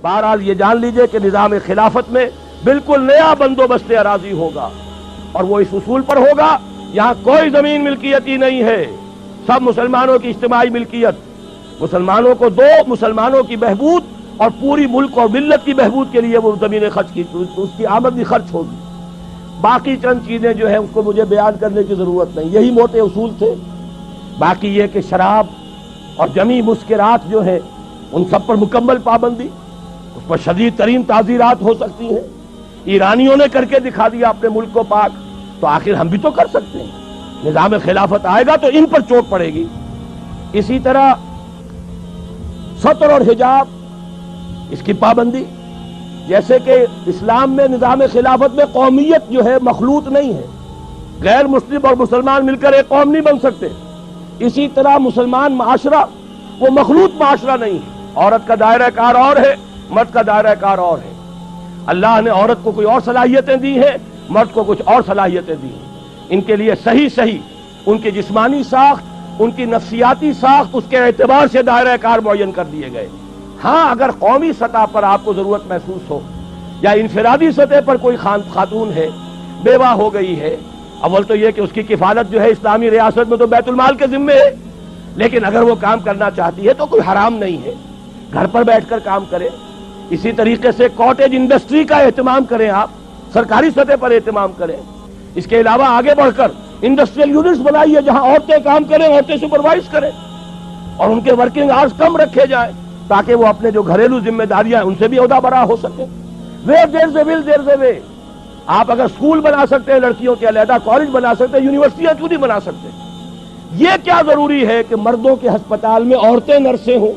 بہرحال یہ جان لیجئے کہ نظام خلافت میں بالکل نیا بندوبست اراضی ہوگا، اور وہ اس اصول پر ہوگا یہاں کوئی زمین ملکیت ہی نہیں ہے، سب مسلمانوں کی اجتماعی ملکیت، مسلمانوں کو دو، مسلمانوں کی بہبود اور پوری ملک اور ملت کی بہبود کے لیے وہ زمینیں خرچ کی، اس کی آمدنی خرچ ہوگی۔ باقی چند چیزیں جو ہیں اس کو مجھے بیان کرنے کی ضرورت نہیں، یہی موٹے اصول تھے۔ باقی یہ کہ شراب اور جمی مسکرات جو ہیں ان سب پر مکمل پابندی، اس پر شدید ترین تعزیرات ہو سکتی ہیں۔ ایرانیوں نے کر کے دکھا دیا اپنے ملک کو پاک، تو آخر ہم بھی تو کر سکتے ہیں۔ نظام خلافت آئے گا تو ان پر چوٹ پڑے گی۔ اسی طرح ستر اور حجاب، اس کی پابندی، جیسے کہ اسلام میں نظام خلافت میں قومیت جو ہے مخلوط نہیں ہے، غیر مسلم اور مسلمان مل کر ایک قوم نہیں بن سکتے، اسی طرح مسلمان معاشرہ وہ مخلوط معاشرہ نہیں ہے، عورت کا دائرہ کار اور ہے، مرد کا دائرہ کار اور ہے۔ اللہ نے عورت کو کوئی اور صلاحیتیں دی ہیں، مرد کو کچھ اور صلاحیتیں دی ہیں۔ ان کے لیے صحیح ان کی جسمانی ساخت، ان کی نفسیاتی ساخت، اس کے اعتبار سے دائرہ کار معین کر دیے گئے۔ ہاں اگر قومی سطح پر آپ کو ضرورت محسوس ہو یا انفرادی سطح پر کوئی خاتون ہے، بیوہ ہو گئی ہے، اول تو یہ کہ اس کی کفالت جو ہے اسلامی ریاست میں تو بیت المال کے ذمے ہے، لیکن اگر وہ کام کرنا چاہتی ہے تو کوئی حرام نہیں ہے، گھر پر بیٹھ کر کام کرے۔ اسی طریقے سے کاٹیج انڈسٹری کا اہتمام کریں، آپ سرکاری سطح پر اہتمام کریں۔ اس کے علاوہ آگے بڑھ کر انڈسٹریل یونٹس بنائیے جہاں عورتیں کام کریں، عورتیں سپروائز کریں، اور ان کے ورکنگ آورز کم رکھے جائیں تاکہ وہ اپنے جو گھریلو ذمہ داریاں ہیں ان سے بھی عہدہ برا ہو سکے۔ Where there's a will, there's a way۔ آپ اگر اسکول بنا سکتے ہیں لڑکیوں کے علیحدہ، کالج بنا سکتے ہیں، یونیورسٹیاں کیوں نہیں بنا سکتے؟ یہ کیا ضروری ہے کہ مردوں کے ہسپتال میں عورتیں نرسیں ہوں؟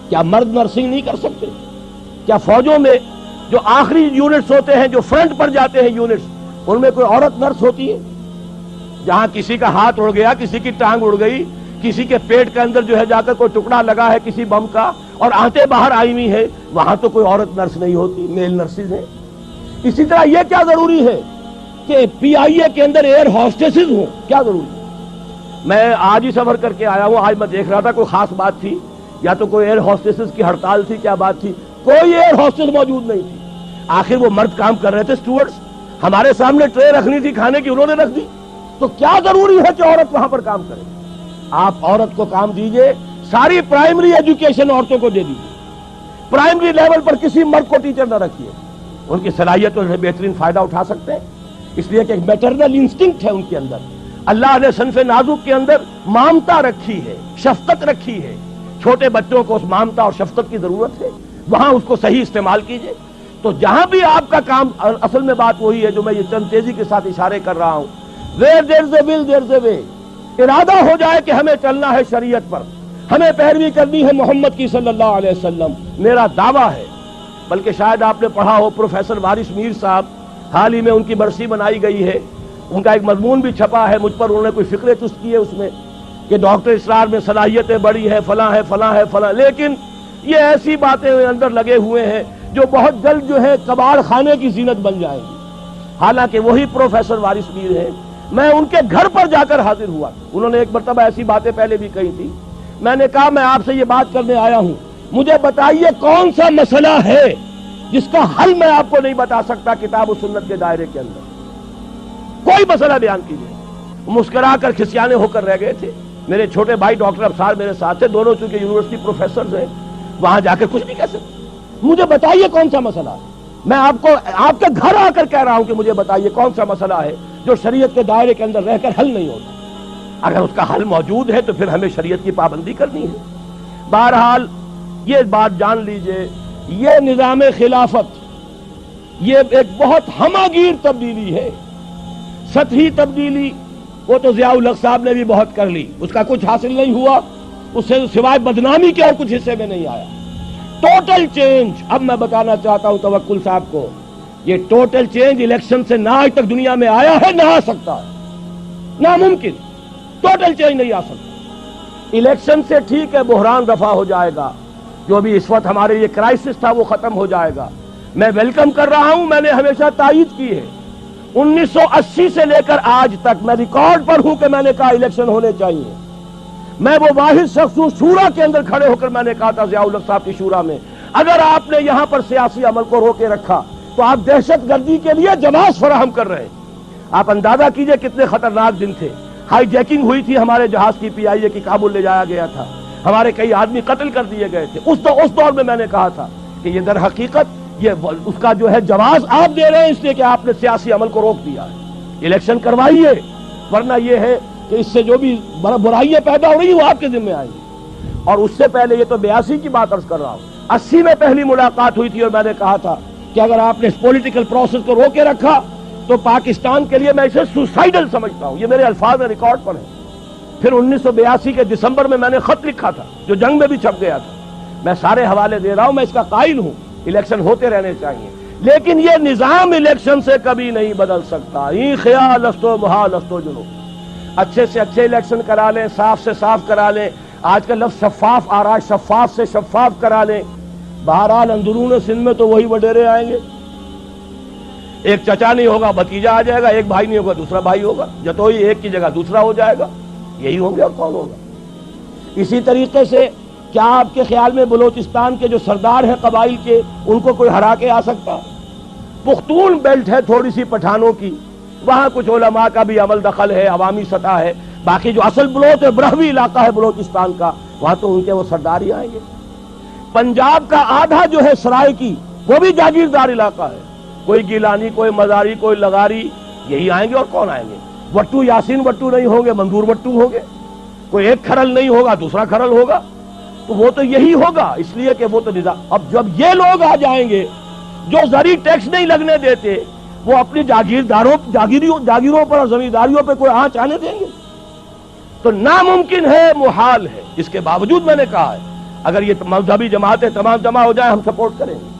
کیا مرد نرسنگ نہیں کر سکتے؟ کیا فوجوں میں جو آخری یونٹس ہوتے ہیں، جو فرنٹ پر جاتے ہیں یونٹس، ان میں کوئی عورت نرس ہوتی ہے؟ جہاں کسی کا ہاتھ اڑ گیا، کسی کی ٹانگ اڑ گئی، کسی کے پیٹ کے اندر جو ہے جا کر کوئی ٹکڑا لگا ہے کسی بم کا اور آنتیں باہر آئی ہوئی ہیں، وہاں تو کوئی عورت نرس نہیں ہوتی، میل نرسز ہیں۔ اسی طرح یہ کیا ضروری ہے کہ پی آئی اے کے اندر ایئر ہوسٹسز ہوں؟ کیا ضروری ہے؟ میں آج ہی سفر کر کے آیا ہوں، آج میں دیکھ رہا تھا کوئی خاص بات تھی یا تو کوئی ایئر ہوسٹسز کی ہڑتال تھی، کیا بات تھی؟ کوئی ایئر ہوسٹس موجود نہیں تھی۔ آخر وہ مرد کام کر رہے تھے، اسٹوورڈز، ہمارے سامنے ٹرے رکھنی تھی کھانے کی، انہوں نے رکھ دی۔ تو کیا ضروری ہے کہ عورت وہاں پر کام کرے؟ آپ عورت کو کام دیجئے، ساری پرائمری ایجوکیشن عورتوں کو دے دیجئے، پرائمری لیول پر کسی مرد کو ٹیچر نہ رکھیے، ان کی صلاحیتوں سے بہترین فائدہ اٹھا سکتے ہیں، اس لیے کہ ایک میٹرنل انسٹنکٹ ہے ان کے اندر۔ اللہ نے صنف نازک کے اندر مامتا رکھی ہے، شفقت رکھی ہے، چھوٹے بچوں کو اس مامتا اور شفقت کی ضرورت ہے، وہاں اس کو صحیح استعمال کیجئے۔ تو جہاں بھی آپ کا کام، اصل میں بات وہی ہے جو میں یہ چند تیزی کے ساتھ اشارے کر رہا ہوں، where there's a will there's a way۔ ارادہ ہو جائے کہ ہمیں چلنا ہے شریعت پر، ہمیں پیروی کرنی ہے محمد کی صلی اللہ علیہ وسلم، میرا دعویٰ ہے۔ بلکہ شاید آپ نے پڑھا ہو، پروفیسر وارث میر صاحب، حال ہی میں ان کی برسی منائی گئی ہے، ان کا ایک مضمون بھی چھپا ہے، مجھ پر انہوں نے کوئی فکرے چست کی ہے اس میں کہ ڈاکٹر اسرار میں صلاحیتیں بڑی ہے، فلاں ہے فلاں ہے فلاں، لیکن یہ ایسی باتیں اندر لگے ہوئے ہیں جو بہت جلد جو ہے کباڑ خانے کی زینت بن جائیں گی۔ حالانکہ وہی پروفیسر وارث میر ہے، میں ان کے گھر پر جا کر حاضر ہوا، انہوں نے ایک مرتبہ ایسی باتیں پہلے بھی کہی تھی، میں نے کہا میں آپ سے یہ بات کرنے آیا ہوں، مجھے بتائیے کون سا مسئلہ ہے جس کا حل میں آپ کو نہیں بتا سکتا کتاب و سنت کے دائرے کے اندر؟ کوئی مسئلہ بیان کیجیے۔ مسکرا کر کھسیانے ہو کر رہ گئے تھے۔ میرے چھوٹے بھائی ڈاکٹر افسار میرے ساتھ تھے، دونوں چونکہ یونیورسٹی پروفیسرز ہیں، وہاں جا کر کچھ نہیں کہہ سکتے۔ مجھے بتائیے کون سا مسئلہ ہے، میں آپ کو آپ کے گھر آ کر کہہ رہا ہوں کہ مجھے بتائیے کون سا مسئلہ ہے جو شریعت کے دائرے کے اندر رہ کر حل نہیں ہوتا۔ اگر اس کا حل موجود ہے تو پھر ہمیں شریعت کی پابندی کرنی ہے۔ بہرحال یہ بات جان لیجئے، یہ نظام خلافت یہ ایک بہت ہماگیر تبدیلی ہے، سطحی تبدیلی وہ تو ضیاء الحق صاحب نے بھی بہت کر لی، اس کا کچھ حاصل نہیں ہوا، اس سے سوائے بدنامی کے اور کچھ حصے میں نہیں آیا۔ ٹوٹل چینج، اب میں بتانا چاہتا ہوں توکل صاحب کو، یہ ٹوٹل چینج الیکشن سے نہ آج تک دنیا میں آیا ہے، نہ آ سکتا ہے، ناممکن، ٹوٹل چینج نہیں آ سکتا۔ الیکشن سے ٹھیک ہے بحران رفع ہو جائے گا، جو بھی اس وقت ہمارے یہ کرائسس تھا وہ ختم ہو جائے گا، میں ویلکم کر رہا ہوں، میں نے ہمیشہ تائید کی ہے۔ 1980 سے لے کر آج تک میں ریکارڈ پر ہوں کہ میں نے کہا الیکشن ہونے چاہیے۔ میں وہ واحد شخص ہوں شورا کے اندر کھڑے ہو کر میں نے کہا تھا ضیاء الحق صاحب کی شورا میں، اگر آپ نے یہاں پر سیاسی عمل کو روکے رکھا تو آپ دہشت گردی کے لیے جواز فراہم کر رہے ہیں۔ آپ اندازہ کیجئے کتنے خطرناک دن تھے، ہائی جیکنگ ہوئی تھی ہمارے جہاز کی، PIA کی کابل لے جایا گیا تھا، ہمارے کئی آدمی قتل کر دیے گئے تھے۔ اس دور میں میں نے کہا تھا کہ یہ در حقیقت یہ اس کا جو ہے جواز آپ دے رہے ہیں اس لیے کہ آپ نے سیاسی عمل کو روک دیا ہے۔ الیکشن کروائیے، ورنہ یہ ہے کہ اس سے جو بھی برائیاں پیدا ہو رہی ہیں وہ آپ کے ذمہ آئیں گی۔ اور اس سے پہلے، یہ تو 82 کی بات عرض کر رہا ہوں، 80 میں پہلی ملاقات ہوئی تھی اور میں نے کہا تھا کہ اگر آپ نے اس پولیٹیکل پروسیس کو روکے رکھا تو پاکستان کے لیے میں اسے سوسائڈل سمجھتا ہوں۔ یہ میرے الفاظ ریکارڈ پر ہیں۔ پھر 1982 کے دسمبر میں نے خط لکھا تھا جو جنگ میں بھی چھپ گیا تھا، میں سارے حوالے دے رہا ہوں، میں اس کا قائل ہوں، الیکشن ہوتے رہنے چاہیے، لیکن یہ نظام الیکشن سے کبھی نہیں بدل سکتا۔ یہ خیال استو محال استو جنو، اچھے سے اچھے الیکشن کرا لیں، صاف سے صاف کرا لیں، آج کا لفظ شفاف آ رہا ہے، شفاف سے شفاف کرا لیں، بہرحال اندرون سندھ میں تو وہی وڈیرے آئیں گے، ایک چچا نہیں ہوگا بھتیجا آ جائے گا، ایک بھائی نہیں ہوگا دوسرا بھائی ہوگا، جتوئی ایک کی جگہ دوسرا ہو جائے گا، یہی ہوں گے اور کون ہوگا۔ اسی طریقے سے کیا آپ کے خیال میں بلوچستان کے جو سردار ہیں قبائل کے، ان کو کوئی ہرا کے آ سکتا؟ پختون بیلٹ ہے تھوڑی سی پٹھانوں کی، وہاں کچھ علماء کا بھی عمل دخل ہے، عوامی سطح ہے، باقی جو اصل بلوچ ہے برہوی علاقہ ہے بلوچستان کا، وہاں تو ان کے وہ سردار ہی آئیں گے۔ پنجاب کا آدھا جو ہے سرائے کی، وہ بھی جاگیردار علاقہ ہے، کوئی گیلانی، کوئی مزاری، کوئی لغاری، یہی آئیں گے اور کون آئیں گے؟ وٹو یاسین وٹو نہیں ہوں گے، منظور وٹو ہوں گے، کوئی ایک کھرل نہیں ہوگا دوسرا کھرل ہوگا، تو وہ تو یہی ہوگا، اس لیے کہ وہ تو نظام۔ اب جب یہ لوگ آ جائیں گے جو زرعی ٹیکس نہیں لگنے دیتے، وہ اپنی جاگیروں پر اور زمینداریوں پہ کوئی آنچ آنے دیں گے؟ تو ناممکن ہے، محال ہے۔ اس کے باوجود میں نے کہا ہے اگر یہ مذہبی جماعتیں تمام جمع ہو جائیں ہم سپورٹ کریں گے۔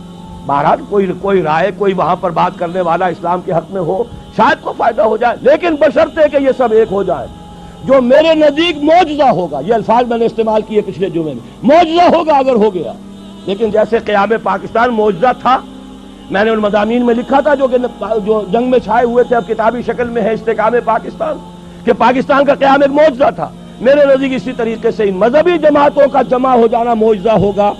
بہرحال کوئی رائے، کوئی وہاں پر بات کرنے والا اسلام کے حق میں ہو، شاید کو فائدہ ہو جائے، لیکن بشرطے کہ یہ سب ایک ہو جائے، جو میرے نزدیک معجزہ ہوگا، یہ الفاظ میں نے استعمال کیے پچھلے جمعے میں، معجزہ ہوگا اگر ہو گیا، لیکن جیسے قیام پاکستان معجزہ تھا، میں نے ان مضامین میں لکھا تھا جو جنگ میں چھائے ہوئے تھے، اب کتابی شکل میں ہے استحکام پاکستان، کہ پاکستان کا قیام ایک معجزہ تھا۔ میرے نزدیک اسی طریقے سے ان مذہبی جماعتوں کا جمع ہو جانا معجزہ ہوگا۔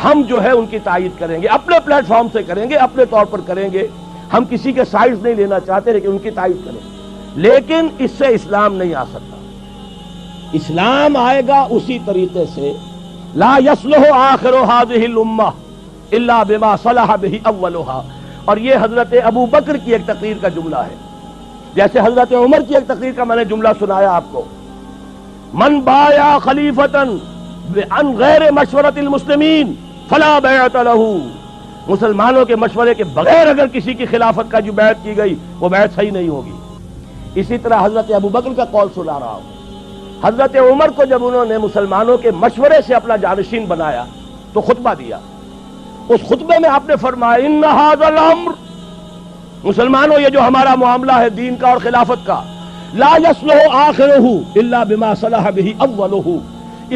ہم جو ہے ان کی تائید کریں گے، اپنے پلیٹ فارم سے کریں گے، اپنے طور پر کریں گے، ہم کسی کے سائڈز نہیں لینا چاہتے، لیکن ان کی تائید کریں گے۔ لیکن اس سے اسلام نہیں آ سکتا۔ اسلام آئے گا اسی طریقے سے، لا یصلح آخر هذه الامہ الا بما صلح به اولها، اور یہ حضرت ابو بکر کی ایک تقریر کا جملہ ہے، جیسے حضرت عمر کی ایک تقریر کا میں نے جملہ سنایا آپ کو، من بایا خلیفتا عن غیر مشورۃ المسلمین فلا بیعت له، مسلمانوں کے مشورے کے بغیر اگر کسی کی خلافت کا جو بیعت کی گئی وہ بیعت صحیح نہیں ہوگی۔ اسی طرح حضرت ابو بکر کا قول سنا رہا ہوں، حضرت عمر کو جب انہوں نے مسلمانوں کے مشورے سے اپنا جانشین بنایا تو خطبہ دیا، اس خطبے میں آپ نے فرمایا ان ھذا الامر، مسلمانوں یہ جو ہمارا معاملہ ہے دین کا اور خلافت کا، لا یصلح آخرہ الا بما صلح به اولہ،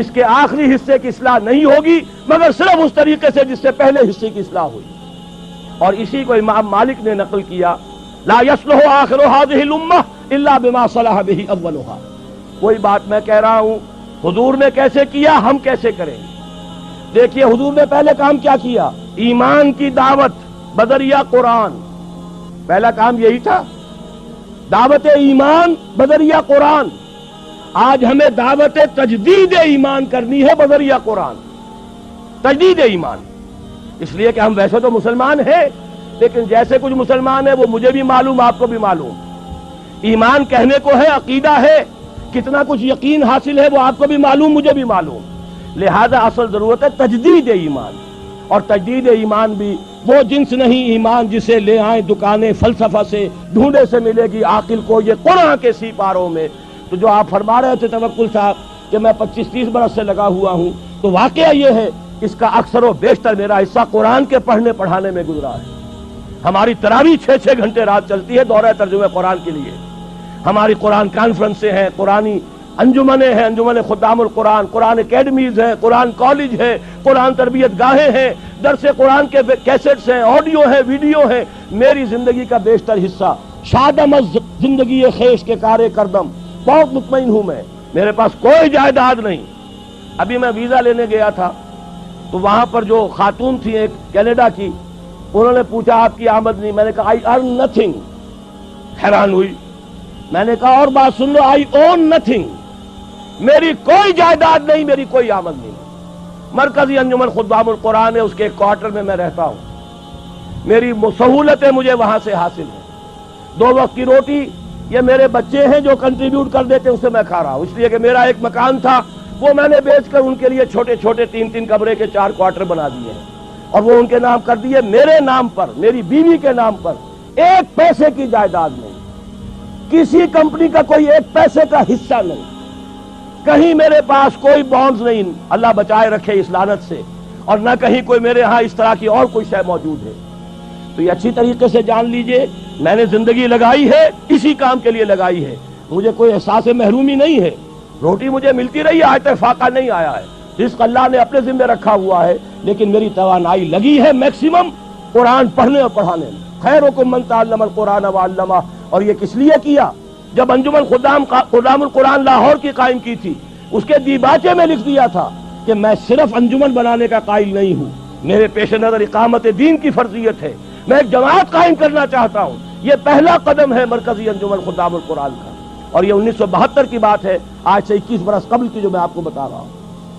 اس کے آخری حصے کی اصلاح نہیں ہوگی مگر صرف اس طریقے سے جس سے پہلے حصے کی اصلاح ہوئی، اور اسی کو امام مالک نے نقل کیا، لا یصلح آخر هذه الامہ الا بما صلح به اولها۔ کوئی بات میں کہہ رہا ہوں، حضور نے کیسے کیا ہم کیسے کریں گے؟ دیکھیے حضور نے پہلے کام کیا کیا، ایمان کی دعوت بذریعہ قرآن، پہلا کام یہی تھا، دعوت ایمان بذریعہ قرآن۔ آج ہمیں دعوت تجدید ایمان کرنی ہے بذریعہ قرآن، تجدید ایمان، اس لیے کہ ہم ویسے تو مسلمان ہیں، لیکن جیسے کچھ مسلمان ہیں وہ مجھے بھی معلوم، آپ کو بھی معلوم، ایمان کہنے کو ہے، عقیدہ ہے، کتنا کچھ یقین حاصل ہے وہ آپ کو بھی معلوم، مجھے بھی معلوم، لہذا اصل ضرورت ہے تجدید ایمان، اور تجدید ایمان بھی وہ جنس نہیں ایمان جسے لے آئیں دکانیں فلسفہ سے، ڈھونڈے سے ملے گی عاقل کو، یہ قرآن کے سی پاروں میں۔ تو جو آپ فرما رہے تھے توکل صاحب کہ میں 25-30 برس سے لگا ہوا ہوں، تو واقعہ یہ ہے اس کا اکثر و بیشتر میرا حصہ قرآن کے پڑھنے پڑھانے میں گزرا ہے۔ ہماری تراویح 6-6 گھنٹے رات چلتی ہے دورہ ترجمہ قرآن کے لیے، ہماری قرآن کانفرنسیں ہیں، قرآنی انجمنیں ہیں، انجمن خدام القرآن، قرآن اکیڈمیز ہیں، قرآن کالج ہے، قرآن تربیت گاہیں ہیں، درس قرآن کے کیسٹس ہیں، آڈیو ہیں، ویڈیو ہیں۔ میری زندگی کا بیشتر حصہ شادم از زندگی خیش کے کارے کردم، بہت مطمئن ہوں میں، میرے پاس کوئی جائیداد نہیں۔ ابھی میں ویزا لینے گیا تھا تو وہاں پر جو خاتون تھی ایک کینیڈا کی، انہوں نے پوچھا آپ کی آمدنی؟ میں نے کہا آئی ارن نتھنگ. حیران ہوئی. میں نے کہا اور بات سن لو، آئی اون نتھنگ، میری کوئی جائیداد نہیں، میری کوئی آمدنی نہیں. مرکزی انجمن خدام القرآن ہے، اس کے ایک کوارٹر میں رہتا ہوں. میری سہولتیں مجھے وہاں سے حاصل ہیں. 2 وقت کی روٹی یہ میرے بچے ہیں جو کنٹریبیوٹ کر دیتے ہیں، اس سے میں کھا رہا ہوں. اس لیے کہ میرا ایک مکان تھا، وہ میں نے بیچ کر ان کے لیے چھوٹے چھوٹے 3 کمرے کے 4 کوارٹر بنا دیے ہیں، اور وہ ان کے نام کر دیے. میرے نام پر، میری بیوی کے نام پر 1 پیسے کی جائیداد نہیں، کسی کمپنی کا کوئی 1 پیسے کا حصہ نہیں، کہیں میرے پاس کوئی بانڈز نہیں، اللہ بچائے رکھے اس لعنت سے، اور نہ کہیں کوئی میرے ہاں اس طرح کی اور کوئی شے موجود ہے. تو یہ اچھی طریقے سے جان لیجئے، میں نے زندگی لگائی ہے اسی کام کے لیے لگائی ہے. مجھے کوئی احساس محرومی نہیں ہے، روٹی مجھے ملتی رہی ہے، آج تک فاقہ نہیں آیا ہے. رزق اللہ نے اپنے ذمہ رکھا ہوا ہے، لیکن میری توانائی لگی ہے میکسیمم قرآن پڑھنے اور پڑھانے میں. خیرکم من تعلم القرآن وعلمہ. اور یہ کس لیے کیا؟ جب انجمن خدام القرآن لاہور کی قائم کی تھی، اس کے دیباچے میں لکھ دیا تھا کہ میں صرف انجمن بنانے کا قائل نہیں ہوں، میرے پیش نظر اقامت دین کی فرضیت ہے، میں ایک جماعت قائم کرنا چاہتا ہوں. یہ پہلا قدم ہے مرکزی انجمن خدام القرآن کا، اور یہ 1972 کی بات ہے، آج سے 21 برس قبل کی جو میں آپ کو بتا رہا ہوں.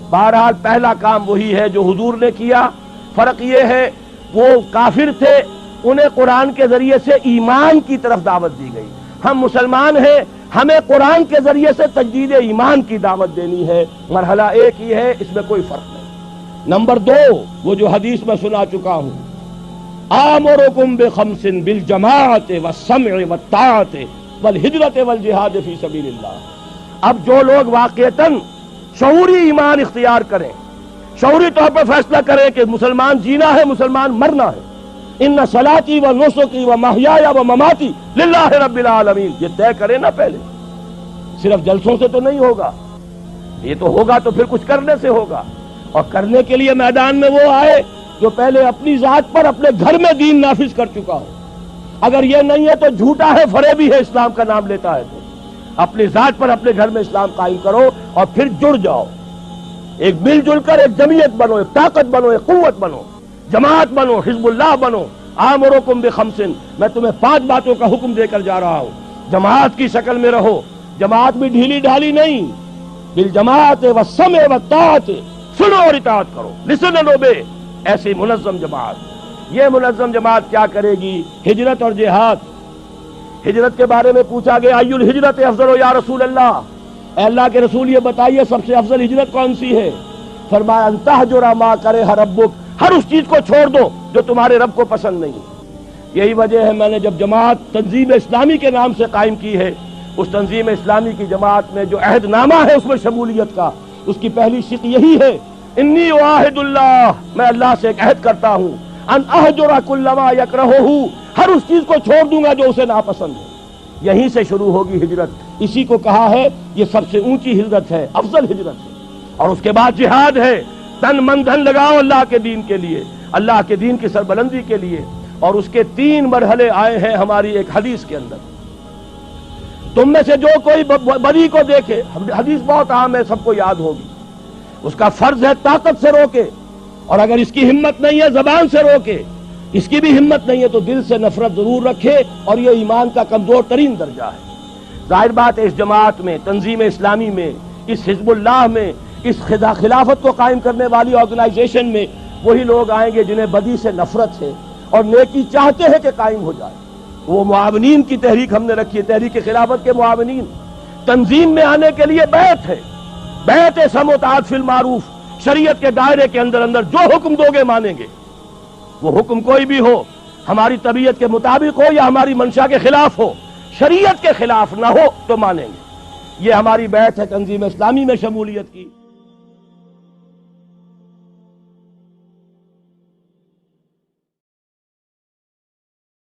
بہرحال پہلا کام وہی ہے جو حضور نے کیا. فرق یہ ہے وہ کافر تھے، انہیں قرآن کے ذریعے سے ایمان کی طرف دعوت دی گئی. ہم مسلمان ہیں، ہمیں قرآن کے ذریعے سے تجدید ایمان کی دعوت دینی ہے. مرحلہ ایک ہی ہے، اس میں کوئی فرق نہیں. نمبر 2، وہ جو حدیث میں سنا چکا ہوں، آمرکم بخمس بالجماعت والسمع والطاعت والہجرت والجہاد فی سبیل اللہ. اب جو لوگ واقعتاً شعوری ایمان اختیار کریں، شعوری طور پر فیصلہ کریں کہ مسلمان جینا ہے، مسلمان مرنا ہے، ان صلاتی و نسکی و محیای و مماتی للہ رب العالمین، یہ طے کریں نا پہلے. صرف جلسوں سے تو نہیں ہوگا، یہ تو ہوگا تو پھر کچھ کرنے سے ہوگا. اور کرنے کے لیے میدان میں وہ آئے جو پہلے اپنی ذات پر اپنے گھر میں دین نافذ کر چکا ہو. اگر یہ نہیں ہے تو جھوٹا ہے، فریبی ہے، اسلام کا نام لیتا ہے. تو اپنی ذات پر اپنے گھر میں اسلام قائم کرو اور پھر جڑ جاؤ، ایک مل جل کر ایک جمعیت بنو، ایک طاقت بنو، ایک قوت بنو، جماعت بنو، حزب اللہ بنو. آمرکم بخمس، میں تمہیں 5 باتوں کا حکم دے کر جا رہا ہوں. جماعت کی شکل میں رہو، جماعت بھی ڈھیلی ڈھالی نہیں، بالجماعت والسمع والطاعت، سنو اور اطاعت کرو، لسن اینڈ اوبے. ایسی منظم جماعت. یہ منظم جماعت کیا کرے گی؟ ہجرت اور جہاد. ہجرت کے بارے میں پوچھا گیا، ای الہجرت افضل یا رسول اللہ، اے اللہ کے رسول یہ بتائیے سب سے افضل ہجرت کون سی ہے؟ فرمایا ان تہجر ما کرہ ربک، ہر اس چیز کو چھوڑ دو جو تمہارے رب کو پسند نہیں. یہی وجہ ہے میں نے جب جماعت تنظیم اسلامی کے نام سے قائم کی ہے، اس تنظیم اسلامی کی جماعت میں جو عہد نامہ ہے اس میں شمولیت کا، اس کی پہلی شق یہی ہے، انی اعاہد اللہ، میں اللہ سے ایک عہد کرتا ہوں، ان اہجر کل ما یکرہہ، ہر اس چیز کو چھوڑ دوں گا جو اسے ناپسند ہے. یہیں سے شروع ہوگی ہجرت. اسی کو کہا ہے یہ سب سے اونچی ہجرت ہے، افضل ہجرت ہے. اور اس کے بعد جہاد ہے، تن من دھن لگاؤ اللہ کے دین کے لیے، اللہ کے دین کی سربلندی کے لیے. اور اس کے 3 مرحلے آئے ہیں ہماری ایک حدیث کے اندر. تم میں سے جو کوئی بری کو دیکھے، حدیث بہت عام ہے، سب کو یاد ہوگی، اس کا فرض ہے طاقت سے روکے، اور اگر اس کی ہمت نہیں ہے زبان سے روکے، اس کی بھی ہمت نہیں ہے تو دل سے نفرت ضرور رکھے، اور یہ ایمان کا کمزور ترین درجہ ہے. ظاہر بات ہے اس جماعت میں، تنظیم اسلامی میں، اس حزب اللہ میں، اس خلافت کو قائم کرنے والی آرگنائزیشن میں وہی لوگ آئیں گے جنہیں بدی سے نفرت ہے اور نیکی چاہتے ہیں کہ قائم ہو جائے. وہ معاونین کی تحریک ہم نے رکھی ہے، تحریک خلافت کے معاونین. تنظیم میں آنے کے لیے بیعت ہے، بیعت سمع و طاعت فی المعروف، شریعت کے دائرے کے اندر جو حکم دو گے مانیں گے. وہ حکم کوئی بھی ہو، ہماری طبیعت کے مطابق ہو یا ہماری منشا کے خلاف ہو، شریعت کے خلاف نہ ہو تو مانیں گے. یہ ہماری بیعت ہے تنظیم اسلامی میں شمولیت کی.